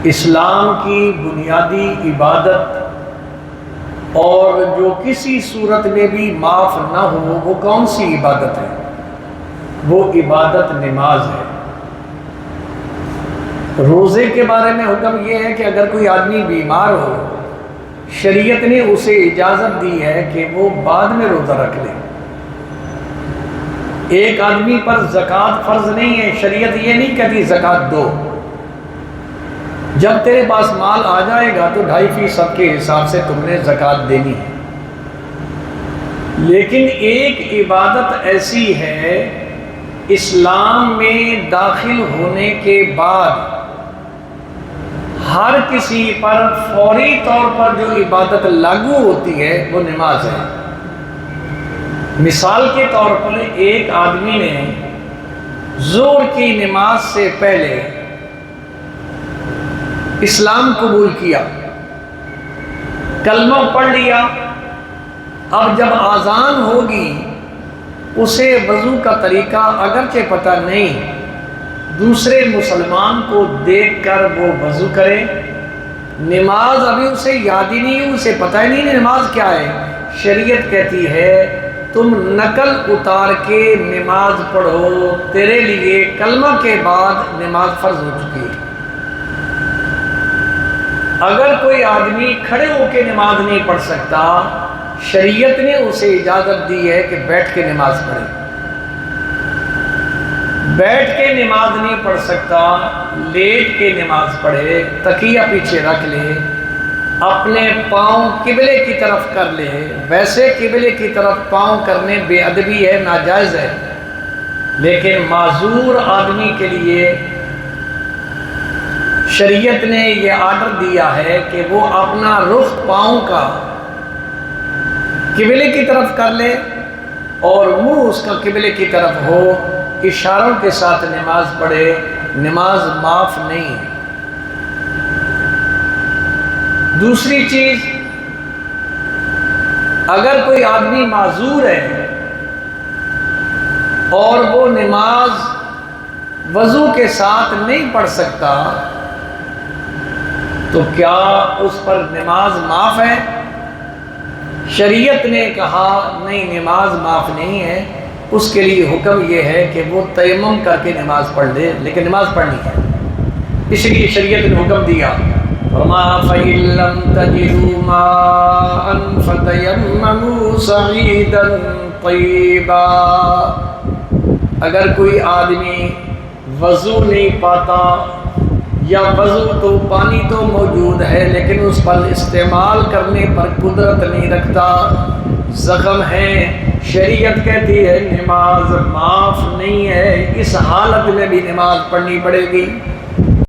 اسلام کی بنیادی عبادت اور جو کسی صورت میں بھی معاف نہ ہو وہ کون سی عبادت ہے؟ وہ عبادت نماز ہے۔ روزے کے بارے میں حکم یہ ہے کہ اگر کوئی آدمی بیمار ہو، شریعت نے اسے اجازت دی ہے کہ وہ بعد میں روزہ رکھ لے۔ ایک آدمی پر زکوٰۃ فرض نہیں ہے، شریعت یہ نہیں کہتی زکوٰۃ دو، جب تیرے پاس مال آ جائے گا تو 2.5% کے حساب سے تم نے زکوٰۃ دینی ہے۔ لیکن ایک عبادت ایسی ہے اسلام میں داخل ہونے کے بعد ہر کسی پر فوری طور پر جو عبادت لاگو ہوتی ہے وہ نماز ہے۔ مثال کے طور پر ایک آدمی نے ظہر کی نماز سے پہلے اسلام قبول کیا، کلمہ پڑھ لیا، اب جب اذان ہوگی اسے وضو کا طریقہ اگرچہ پتہ نہیں، دوسرے مسلمان کو دیکھ کر وہ وضو کرے۔ نماز ابھی اسے یاد ہی نہیں، اسے پتہ ہی نہیں نماز کیا ہے۔ شریعت کہتی ہے تم نقل اتار کے نماز پڑھو، تیرے لیے کلمہ کے بعد نماز فرض ہو چکی ہے۔ اگر کوئی آدمی کھڑے ہو کے نماز نہیں پڑھ سکتا، شریعت نے اسے اجازت دی ہے کہ بیٹھ کے نماز پڑھے۔ بیٹھ کے نماز نہیں پڑھ سکتا، لیٹ کے نماز پڑھے، تکیہ پیچھے رکھ لے، اپنے پاؤں قبلے کی طرف کر لے۔ ویسے قبلے کی طرف پاؤں کرنے بے ادبی ہے، ناجائز ہے، لیکن معذور آدمی کے لیے شریعت نے یہ آرڈر دیا ہے کہ وہ اپنا رخ پاؤں کا قبلے کی طرف کر لے اور منہ اس کا قبلے کی طرف ہو، اشاروں کے ساتھ نماز پڑھے، نماز معاف نہیں ہے۔ دوسری چیز، اگر کوئی آدمی معذور ہے اور وہ نماز وضو کے ساتھ نہیں پڑھ سکتا تو کیا اس پر نماز معاف ہے؟ شریعت نے کہا نہیں، نماز معاف نہیں ہے، اس کے لیے حکم یہ ہے کہ وہ تیمم کر کے نماز پڑھ لے، لیکن نماز پڑھنی ہے۔ اس لیے شریعت نے حکم دیا وَمَا فَإِن لَّمْ تَجِدُوا مَاءً فَتَيَمَّمُوا صَعِيدًا طَيِّبًا۔ اگر کوئی آدمی وضو نہیں پاتا یا وضو تو پانی تو موجود ہے لیکن اس پر استعمال کرنے پر قدرت نہیں رکھتا، زخم ہے، شریعت کہتی ہے نماز معاف نہیں ہے، اس حالت میں بھی نماز پڑھنی پڑے گی۔